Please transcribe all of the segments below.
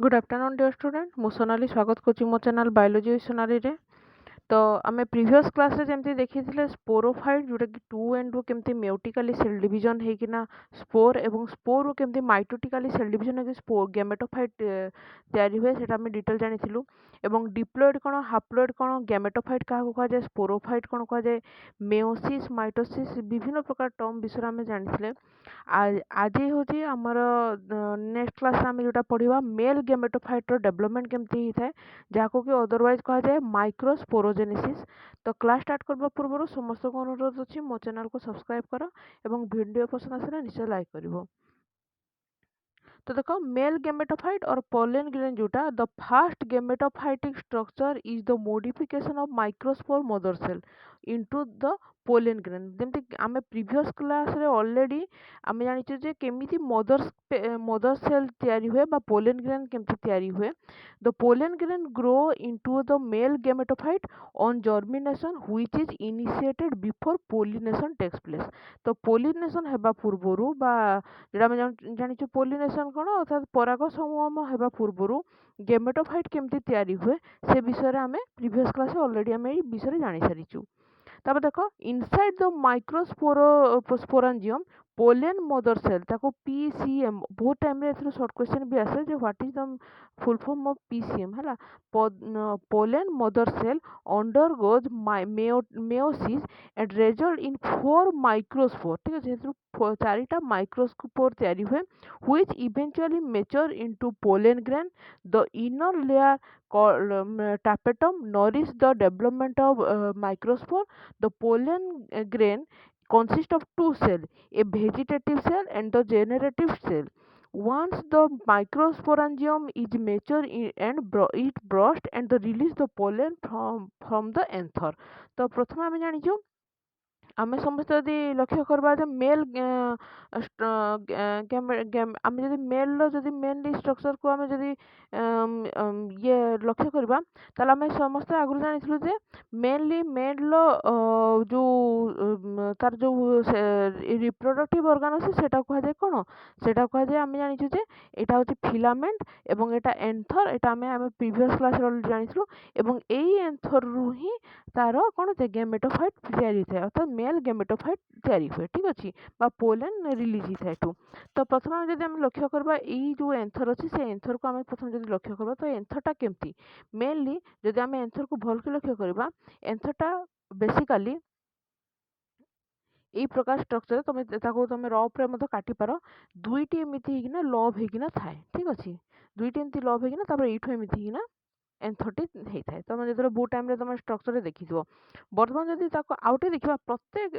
Good afternoon dear student मु सोनाली स्वागत करुच्ची मो चैनल बायोलॉजी विथ सोनाली रे। तो आम प्रीवियस क्लास रे जमती देखी स्पोरोफाइट जोटा कि 2 रू केमती मेयोटिकली सेल डिवीजन होकिना स्पोर एवं स्पोर रू केमती माइटोटिकली सेल डिवीजन होकि स्पोर गैमेटोफाइट तैयारी हुए सेटा आम डिटेल जानिथिलु। एवं डिप्लॉइड कौन हाप्लॉइड कौन गैमेटोफाइट क्या कह जाए स्पोरोफाइट कौन कह जाए मेयोसिस माइटोसिस विभिन्न प्रकार टर्म विषय आम जानिथिले। आज हूँ आमर नेक्स्ट क्लास आम जोटा पढ़ा मेल गैमेटोफाइट डेवलपमेंट केमती होता है जहाँ कि अदरवाइज कह जाए माइक्रोस्पोरोजेनेसिस। तो क्लास स्टार्ट करने पूर्व समस्त को अनुरोध अच्छी मो चैनल को सब्सक्राइब कर और वीडियो पसंद आसला निश्चय लाइक कर। तो देखो मेल गैमेटोफाइट और पोलन ग्रेन जोटा the first gametophytic structure is the modification of microspore mother cell into the pollen grain. जमती आम प्रीवियस क्लास रे ऑलरेडी आम जानिଛୁ जे केमिति मदर सेल तैयारी हुए बा पोलन ग्रेन केमती तैयारी हुए। The pollen grain grow into the male gametophyte on germination which is initiated before pollination takes place. तो पोलिनेशन हेबा पूर्वरु बा जेटा आम जानिଛୁ पोलिनेशन कौन अर्थात पराग संगम हेबा पूर्वरु गैमेटोफाइट केमती तैयारी हुए से विषय आम प्रीवियस क्लास ऑलरेडी आम ए विषय जानि सारिछु। तापर देखो inside the microsporangium pollen mother cell ताको पीसीएम बहुत टाइम रे शॉर्ट क्वेश्चन भी आसे जो what is the full form of PCM है pollen mother cell undergoes meiosis and result in 4 microspore. ठीक है चारिटा माइक्रोस्पोर तैयारी हुए which eventually mature into pollen grain. The inner layer called tapetum nourish the development of microspore. The pollen grain consists of two cells, a vegetative cell and the generative cell. Once the microsporangium is mature it bursts and the release the pollen from the anther. तो प्रथम आम जानिछु आम समस्त यदि लक्ष्य करवा mail आम जब मेल जदि मेनली स्ट्रक्चर को आम जदि ये लक्ष्य करवा ताले आम समस्त आगु जानी जे मेनली मेल जो तार जो रिप्रोडक्टिव ऑर्गन अच्छे सेटा कह जाए कौन सेटा कह जाए आम जानी जे एटा होची फिलामेंट एवं एटा एंथर एटा आम प्रीवियस क्लास जानी एवं एई एंथर रु ही तार कौन गैमेटोफाइट तैयारी थाए अर्थात मेल गैमेटोफाइट तैयारी हुए। ठीक अच्छे पोलेन रिलीज होता है। तो प्रथम जब आम लक्ष्य करवा यही जो एंथर अच्छी से एंथर को आम प्रथम जब लक्ष्य करवा तो एंथरटा केमती मेनली जब आम एंथर को भल के लक्ष्य करवा एंथरटा बेसिकाली यही प्रकार स्ट्रक्चर तुम रफ रे काटी पार दुईटी एमती लव होना थाए। ठीक अच्छे दुईटी एमती लव होना यू एमती एंथरटी होता है तुम जो बहुत टाइम तुम स्ट्रक्चर देखी बर्तमान जब आउटे देखा प्रत्येक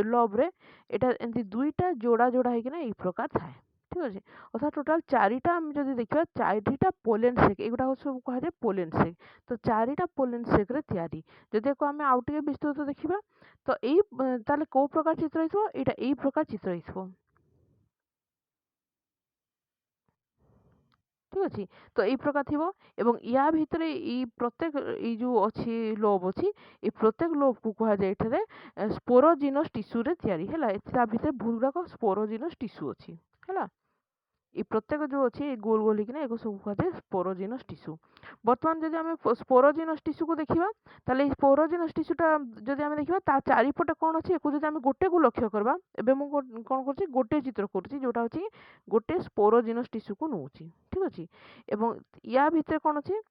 लव्रे यहाँ एमती दुईटा जोड़ा जोड़ा होना यही प्रकार थाए। ठीक अच्छे अर्थात टोटाल चारिटा आम जब देखा चारिटा पोलेन सेक एगुड़ा सब कह जाए पोलेन सेक। तो चारिटा पोलेन सेक रे तैयारी जदि आम आउ टे विस्तृत देखा तो यही कौ प्रकार चित्र यहाँ यही प्रकार चित्र हो। ठीक अच्छे तो यही प्रकार थी एवं या भितर प्रत्येक जो अच्छी लोब अच्छी ये प्रत्येक लोब को कह जाए स्पोरोजिनस टिश्यू रे तैयारी है भितर बहुत गुड़ाक स्पोरोजिनस टिश्यू अच्छी है ये प्रत्येक जो अच्छे गोल गोल होना एक सब कह स्पोरोजिनस टिश्यू। बर्तमान जब आम स्पोरोजिनस टिश्यू को देखा ताले स्पोरोजिनस टिश्यूटा जब आम देखा चारिपटे कौन अच्छे एक जब आम गोटे को लक्ष्य करवा एवं मुझे कौन कर गोटे चित्र करोटा हूँ गोटे स्पोरोजिनस टिश्यू को नौ। ठीक अच्छे एवं या भितर कौन अच्छे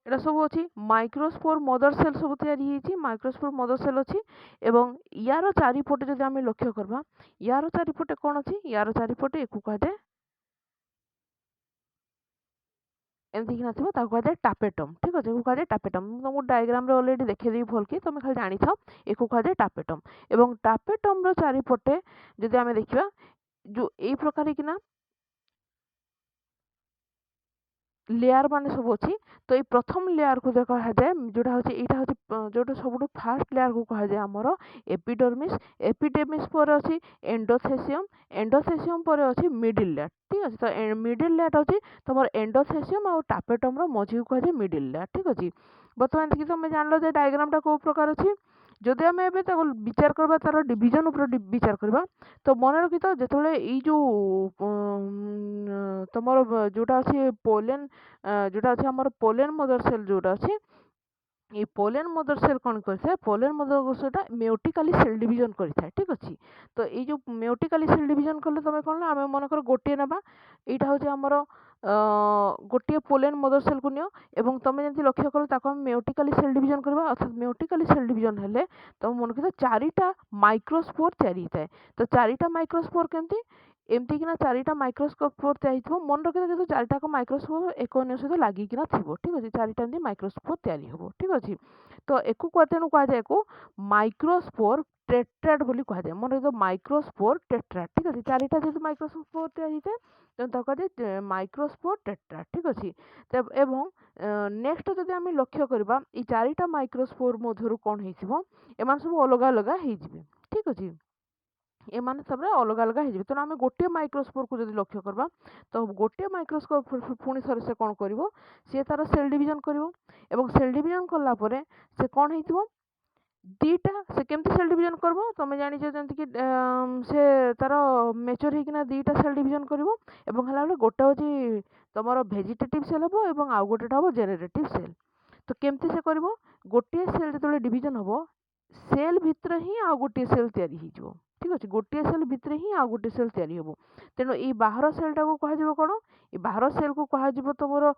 এটা सब अच्छी माइक्रोस्पोर मदर सेल सब तैयारी माइक्रोस्पोर मदर सेल अच्छी एवं यार चारिपटे जब आम लक्ष्य करवा यार चारिपटे कौन अच्छी यार चारिपटे एक कह जाए एमती कह टापेटम। ठीक अच्छे कह टापेटम तुमको डायग्राम ऑलरेडी देखेदी भल कि तुम खाली जानी था एक कह टापेटम एवं टापेटम चारिपटे जब आम देखा जो यही प्रकार किना लेयर मान सब अच्छी तो ये प्रथम लेयर को कह जाए जोटा हूँ यहाँ हूँ जो सब फास्ट लेयर को कह जाए आमर एपिडर्मिस एपिडर्मिस पर अच्छी एंडोथेसियम एंडोथेसियम पर अच्छी मिडिल लेयर। ठीक अच्छे तो मिडिल लेयर हूँ तुम एंडोथेसियम और टापेटम मझी को कह जाए मिडिल लेयर। ठीक अच्छे बर्तमान देखिए तुम जान लो डायग्राम कौ प्रकार अच्छी যদি ଆମେ ଏବେ ତାକୁ ବିଚାର କରିବା ତାର ଡିଭିଜନ ଉପରେ ବିଚାର କରିବା ତ ମନେ ରଖିଥାଅ ଯେତେବେଳେ ଏଇ ଯୋଉ ତମର ଯୋଉଟା ଅଛି ପୋଲେନ୍ ଯୋଉଟା ଅଛି ଆମର ପୋଲେନ୍ ମଦର ସେଲ୍ ଯୋଉଟା ଅଛି এই পোলেন মদর সেল କ'ଣ କରିଥାଏ পোলেন ମଦର ସେଲଟା মেওটিକାଲି ସେଲ୍ ଡିଭିଜନ କରିଥାଏ ଠିକ୍ ଅଛି। ତ ଏଇ ଯୋଉ মেওটিକାଲି ସେଲ୍ ଡିଭିଜନ କଲେ ତମେ କ'ଣ ନା ଆମେ ମନେକର ଗୋଟିଏ ନେବା ଏଇଟା ହେଉଛି ଆମର ଗୋଟିଏ পোলেন ମଦର ସେଲ୍କୁ ନିଅ ଏବଂ ତମେ ଯେମିତି ଲକ୍ଷ୍ୟ କଲ ତାକୁ ଆମେ মেওটিକାଲି ସେଲ୍ ଡିଭିଜନ କରିବା ଅର୍ଥାତ୍ মেওଟିକାଲି ସେଲ୍ ଡିଭିଜନ ହେଲେ ତମେ ମନେ ରଖିଥାଅ ଚାରିଟା ମାଇକ୍ରୋସ୍ପୋର ତିଆରି ହେଇଥାଏ। ତ ଚାରିଟା ମାଇକ୍ରୋସ୍ପୋର କେମିତି ଏମିତିକିନା ଚାରିଟା ମାଇକ୍ରୋସ୍କୋପ୍ ତିଆରି ହେଇଥିବ ମନେ ରଖିଥାଅ କିନ୍ତୁ ଚାରିଟାକ ମାଇକ୍ରୋସ୍କୋପ୍ ଏକ ଅନ୍ୟ ସହିତ ଲାଗିକିନା ଥିବ ଠିକ୍ ଅଛି। ଚାରିଟା ଏମିତି ମାଇକ୍ରୋସ୍କୋପ୍ ତିଆରି ହେବ ଠିକ୍ ଅଛି। ତ ଏକୁ ତେଣୁ କୁହାଯାଏ ଏକୁ ମାଇକ୍ରୋସ୍ପୋର ଟେଟ୍ରାଡ୍ ବୋଲି କୁହାଯାଏ। ମନେ ରଖିଥାଅ ମାଇକ୍ରୋସ୍ପୋର ଟେଟ୍ରାଡ୍ ଠିକ୍ ଅଛି। ଚାରିଟା ଯେହେତୁ ମାଇକ୍ରୋସ୍ପୋର ତିଆରି ହେଇଥାଏ ତେଣୁ ତାକୁ କୁହାଯାଏ ମାଇକ୍ରୋସ୍ପୋର ଟେଟ୍ରାଡ୍ ଠିକ୍ ଅଛି। ଏବଂ ନେକ୍ସଟ ଯଦି ଆମେ ଲକ୍ଷ୍ୟ କରିବା ଏଇ ଚାରିଟା ମାଇକ୍ରୋସ୍ପୋର ମଧ୍ୟରୁ କ'ଣ ହେଇଥିବ ଏମାନେ ସବୁ ଅଲଗା ଅଲଗା ହେଇଯିବେ ଠିକ୍ ଅଛି। ଏମାନେ ତାପରେ ଅଲଗା ଅଲଗା ହେଇଯିବେ ତେଣୁ ଆମେ ଗୋଟିଏ ମାଇକ୍ରୋସ୍ପୋରକୁ ଯଦି ଲକ୍ଷ୍ୟ କରିବା ତ ଗୋଟିଏ ମାଇକ୍ରୋସ୍କୋପ ପୁଣି ଥରେ ସେ କ'ଣ କରିବ ସିଏ ତାର ସେଲ୍ ଡିଭିଜନ କରିବ ଏବଂ ସେଲ୍ ଡିଭିଜନ କଲା ପରେ ସେ କ'ଣ ହେଇଥିବ ଦୁଇଟା ସେ କେମିତି ସେଲ୍ ଡିଭିଜନ କରିବ ତମେ ଜାଣିଛ ଯେମିତିକି ସେ ତାର ମେଚୁର ହେଇକିନା ଦୁଇଟା ସେଲ୍ ଡିଭିଜନ କରିବ ଏବଂ ହେଲା ବେଳେ ଗୋଟେ ହେଉଛି ତମର ଭେଜିଟେଟିଭ୍ ସେଲ୍ ହେବ ଏବଂ ଆଉ ଗୋଟେଟା ହେବ ଜେନେରେଟିଭ୍ ସେଲ୍। ତ କେମିତି ସେ କରିବ ଗୋଟିଏ ସେଲ୍ ଯେତେବେଳେ ଡିଭିଜନ ହେବ ସେଲ୍ ଭିତରେ ହିଁ ଆଉ ଗୋଟିଏ ସେଲ୍ ତିଆରି ହେଇଯିବ ଠିକ୍ ଅଛି। ଗୋଟିଏ ସେଲ୍ ଭିତରେ ହିଁ ଆଉ ଗୋଟିଏ ସେଲ୍ ତିଆରି ହେବ ତେଣୁ ଏଇ ବାହାର ସେଲ୍ଟାକୁ କୁହାଯିବ କ'ଣ ଏ ବାହାର ସେଲ୍କୁ କୁହାଯିବ ତୁମର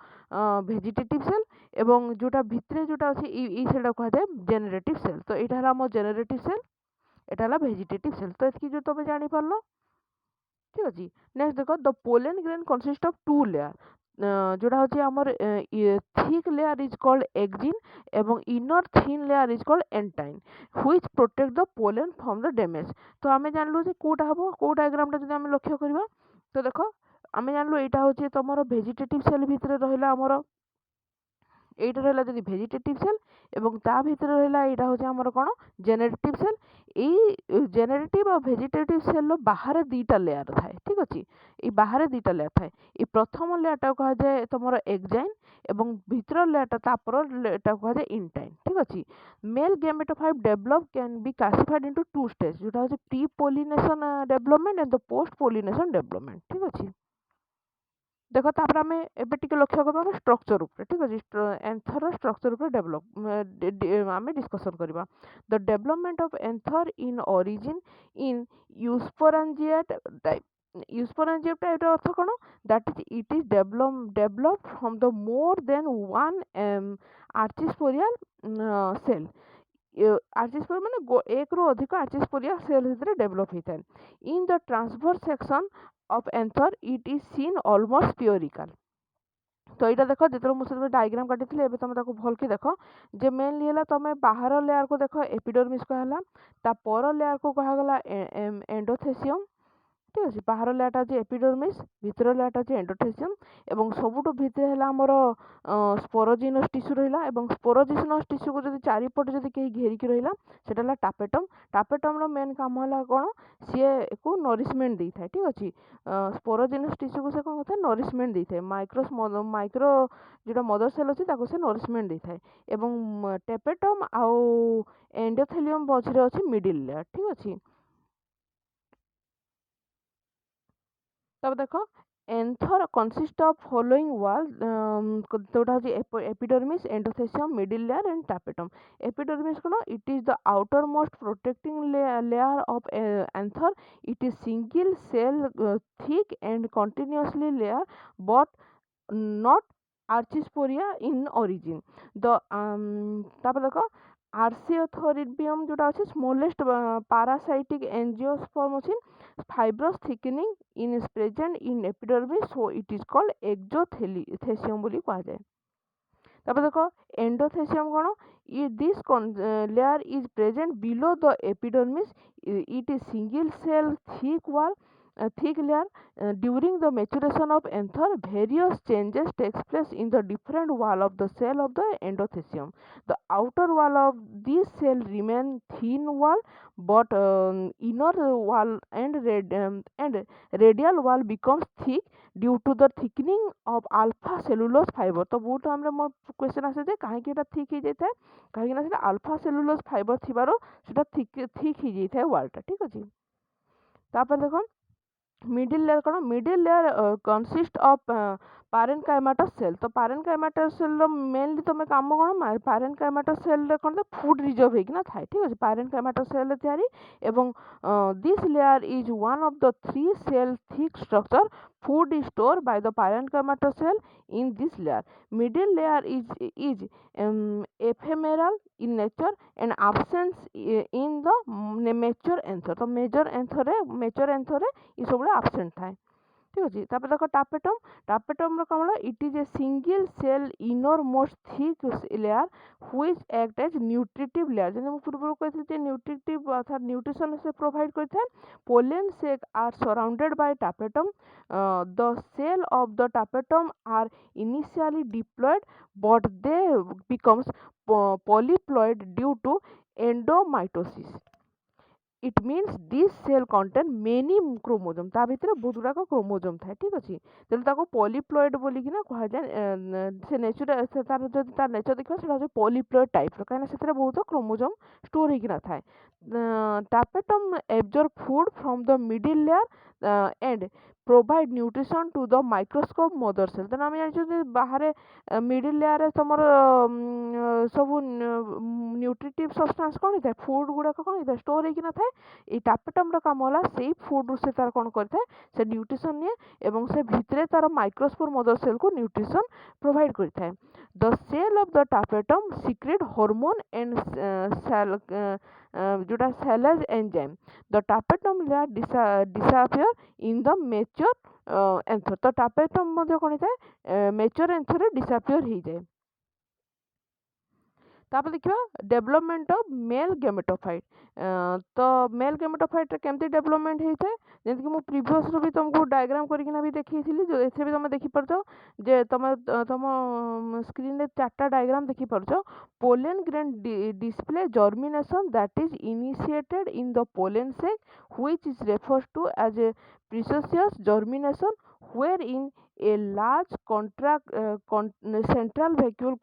ଭେଜିଟେଟିଭ୍ ସେଲ୍ ଏବଂ ଯୋଉଟା ଭିତରେ ଯୋଉଟା ଅଛି ଏଇ ସେଲ୍ଟା କୁହାଯାଏ ଜେନେରେଟିଭ୍ ସେଲ୍। ତ ଏଇଟା ହେଲା ଆମ ଜେନେରେଟିଭ୍ ସେଲ୍ ଏଇଟା ହେଲା ଭେଜିଟେଟିଭ୍ ସେଲ୍। ତ ଏତିକି ଯୋଉ ତମେ ଜାଣିପାରିଲ ଠିକ୍ ଅଛି। ନେକ୍ସଟ ଦେଖ the pollen grain consist of two layer जोड़ा हूँ आमर thick layer is called exine एवं inner thin layer is called intine which protect the pollen from the damage. तो आम जानलु जे कोटा हम को डायग्राम जो आम लक्ष्य करवा तो देख आम जानलु यहाँ हूँ तुम भेजिटेटिव सेल भितर रहा आमर এইটা রহিলা যদি ভেজিটেটিভ সেল এবং তা ভিতরে রহিলা এইটা হচ্ছে আমার কোন জেনেরেটিভ সেল। এই জেনেরেটিভ আর ভেজিটেটিভ সেল বাহারে দুইটা লেয়ার থাকে ঠিক আছে। এই বাহারে দুইটা লেয়ার থাকে এই প্রথম লেয়ারটা কুহযায় তোমার এক্সাইন এবং ভিতর লেয়ারটা তাপর এটা কুহযায় ইনটাইন ঠিক আছে। Male gametophyte develop can be classified into two stage যেটা হচ্ছে pre pollination development and the post pollination development ঠিক আছে। देख तापर आम एवं लक्ष्य करवा स्ट्रक्चर उपर ठीक अच्छे एंथर स्ट्रक्चर उपर डेभलप आम डिस्कसन करवा the development of anther in origin in eusporangiate eusporangiate एटा अर्थ कौन that is it is develop from the more than one archesporial cell archesporia माने एक रु अधिक आर्चिस्पोरिया सेल भितर डेभलप होता है। In the transverse section of anther it is seen almost spherical. तो यहाँ देख जो मुझे डायग्राम काटी एवं तुम भल कि देख जे मेनली है तुम बाहर लेयर को देख एपिडर्मिस कहला पर लेयर को कहगला एंडोथेसियम ठीक अच्छे। बाहर लेयरटा हूँ एपिडर्मिस भीतर लेयरटा हूँ एंडोथेसियम और सबुठ भितर है आमर स्पोरोजिनस टिश्यू रहा और स्पोरोजिनस टिश्यू को जब चारिपटे जब कहीं घेरिकी रहा से टापेटम टापेटम मेन काम है कौन सी को नरिशमेंट दे था ठीक अच्छे। स्पोरोजिनस टिश्यू को से कौन करता है नरिशमेंट दे था माइक्रो जो मदर सेल अच्छे से नरिशमेंट दे था और टेपेटम आउ एंडोथेलियम मझे अच्छी मिडिल लेयर ठीक अच्छे। तब देख anther consist of following wall जोटा हूँ epidermis endothecium middle layer and tapetum. Epidermis कौन it is the outer most protecting layer of anther it is single cell thick and continuously layer but not archesporia in origin the देख Arceuthobium जोटा अच्छे smallest parasitic angiosperm अच्छी fibrous thickening in is present in epidermis so it is called exothecium बोली कहा जाए। तब देख endothecium कौन this layer is present below the epidermis it is single cell thick wall thick layer. During the maturation of anther, various changes takes place in the different wall of the cell of the endothecium. The outer wall of this cell remain thin wall, but inner wall and radial wall becomes thick due to the thickening of alpha cellulose fiber. तो बहुत time more question आसे जे काहे कि एटा thick हो जाय काहे ना सेटा अल्फा सेलुलोज फाइबर थिबारो सेटा थिक हो जाय वालटा ठीक अछि तापर देखो मिडिल लेयर कौन मिडिल लेयर कनसिस्ट ऑफ पारेनकाइमाटस सेल तो पारेनकाइमाटस सेल मेनली तुम काम कौन पारेनकाइमाटस सेल कौन तो फूड रिजर्व होना थाए ठीक है पारेनकाइमाटस सेल तैयारी एवं this layer is one of the 3 cell thick structure food is stored by the parenchyma cell in this layer. Middle layer is ephemeral in nature and absent in the mature anther. तो mature anther ये सब absent थाए ठीक अच्छे तापर देखो tapetum कौन it is a single cell innermost thick layer which act as nutritive layer जैसे मुझे पूर्व कहते न्यूट्रिटिव अर्थात न्यूट्रिशन से प्रोवाइड करते pollen sac are surrounded by tapetum the cell of the tapetum are initially diploid but they becomes polyploid due to endomitosis. It means this cell contain many chromosome ता भितर बहुत गुड़ाक chromosome थाए ठीक अच्छे तेणु polyploid बोलिकिना कहुए से natural तार जो तार नेचर देखा से पॉलीप्लॉइड टाइप कहीं बहुत क्रोमोजोम स्टोर होना थाए tapetum absorb food from the middle layer and provide nutrition to the microscope mother cell तेना आम जानते बाहर मिडिल लेयर तुम सब न्यूट्रिटिव सब्सटेंस कौन होता है फूड गुड़ाक कौन होता है स्टोर होना थाए ये टापेटम काम है से फूड से तार कौन करता है न्यूट्रिशन निए एवं से भितर तार माइक्रोस्कोप मदर सेल को न्यूट्रिशन प्रोवाइड करता है the cell of the tapetum secrete hormone and जोटा cellulase enzyme the tapetum layer disappear in the mature anther तो टापेटम कौन होता है मेच्योर एंथर डिसअपियर हो जाए तापर देखिए डेवलपमेंट ऑफ मेल गेमेटोफाइट तो मेल गेमेटोफाइट केमती डेवलपमेंट होता है जैसे कि मुझे प्रीवियस भी तुमको डायग्राम करके भी देखी जो एथे भी तुम देखिपार जे तुम तुम स्क्रीन रे चार्टा डायग्राम देखिपार pollen grain display germination that is initiated in the pollen sac which is refers to as a precocious germination where in a large central vacuole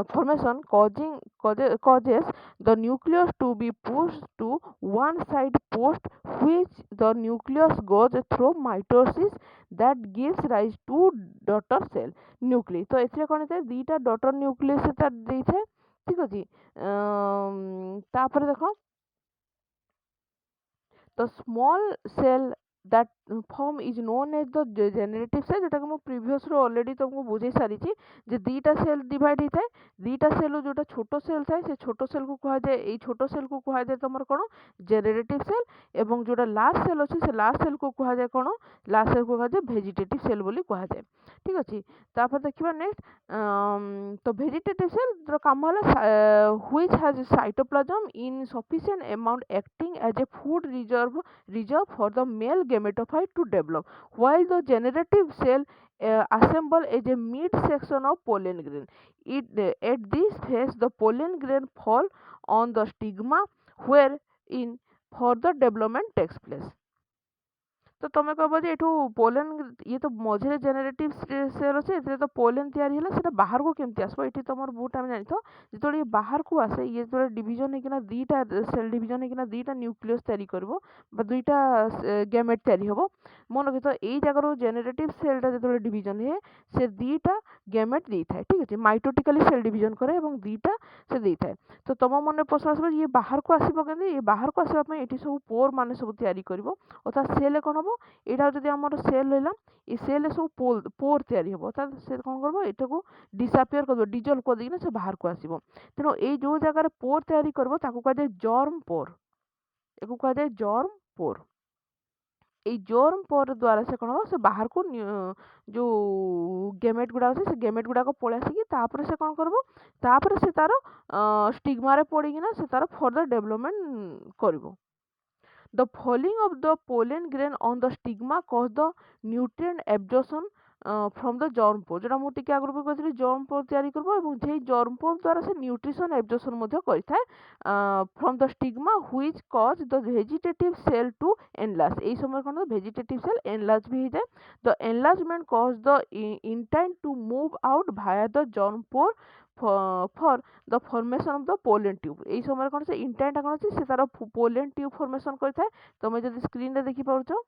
formation causes the nucleus to be pushed to one side post which the nucleus goes through mitosis that gives rise to daughter cell nuclei तो एथिरे कोन होता है दीटा daughter nucleus से देइथे ठीक अछि तापर देखो the small cell that form is known as the generative cell जोटा कि प्रीवियस रो ऑलरेडी तुमको बुझे सारी जे दीटा सेल डिवाइड होता है दीटा सेल जोटा छोटो सेल थाए से छोटो सेल को कहा जाए ए छोटो सेल को कहा जाए तुम कौन जेनेरेटिव सेल एवं जोटा लार्ज सेल अच्छे से लार्ज सेल को कहा जाए कौन लार्ज सेल को कहा जाए भेजिटेटिव सेल बोली कहा जाए ठीक अच्छे तापर देखिबा नेक्स्ट तो भेजिटेटिव सेल काम है which has cytoplasm in sufficient amount acting as a food reserve for the male gametophyte to develop, while the generative cell assemble as a mid-section of pollen grain. At this phase, the pollen grain fall on the stigma, where in further development takes place. तो तुम कह जो pollen ये तो मझे generative cell अच्छे तो pollen या बाहर को केमती आसो ये तुम बहुत टाइम जानी जो ये बाहर को आसे ये जो डिविजन होना दीटा सेल डिविजन होना दीटा न्यूक्लियस तैयारी कर दुईटा गैमेट तैयारी हम मन रखी तो यही जगह जेनेरेटिव सेलटा जो डिविजन है से दीटा गैमेट दे था ठीक है माइटोटिकली सेल डिविजन करे दीटा से दे था तो तुम मन प्रश्न आस ये बाहर को आसो कि ये बाहर को आसवाई ये सब पोर मान सब तैयारी कर अर्थात सेल कौन हम यहाँ जब आम सेल रहा ये सेल सब पोर तैयारी हम अर्थात से कौन कर यहाँ को डिसअपियर कर डिजल्व कर देना से बाहर को आसो तेणु ये जो जगह पोर तैयारी कर कहुए जर्म पोर या कहुए जर्म पोर এই जर्म पोर द्वारा से कौन हम से बाहर को जो गेमेट गुड़ा अच्छे से गेमेट गुड़ाक पलि आसिक से कौन कर से तार स्टिग्मारे पड़ीना से तार फर्दर डेवलपमेंट कर The falling of the pollen grain on the stigma cause the nutrient absorption from the germ pore, जोटा मु टिके आगु कहली germ pore तैयारी करबो एवं जेई germ pore द्वारा से nutrition absorption Madhya करिथाय from the stigma which cause the vegetative cell to enlarge। एई समय कोन vegetative cell enlarge भी हो जाए। The enlargement cause the intent to move out via the germ pore for the formation of the pollen tube। एई समय कोन से intent कोन से तार pollen tube formation करिथाय। तमे जदि स्क्रीन रे देखि पारुछो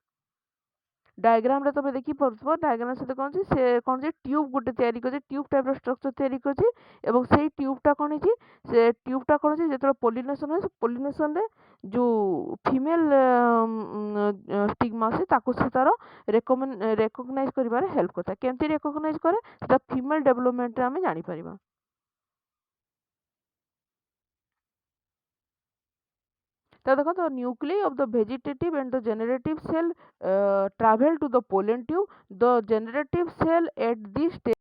डायग्राम रे तमे देखि पारुथबो डायग्राम से कोन से ट्यूब गोटे तयारी करछि ट्यूब टाइप रो स्ट्रक्चर तयारी करछि एवं सेही ट्यूब टा कोन छि से ट्यूब टा कोन छि जेतरो पोलिनेशन होय से पोलिनेशन रे जो फीमेल स्टिग्मा से ताको से तार रिकॉग्नाइज करिबारे हेल्प करता। केमति रिकॉग्नाइज करे सेटा फीमेल डेवलपमेंट रे हमें जानि परिबा। तो देखो the nuclei of the vegetative and the generative cell travel to the pollen tube। The generative cell at this stage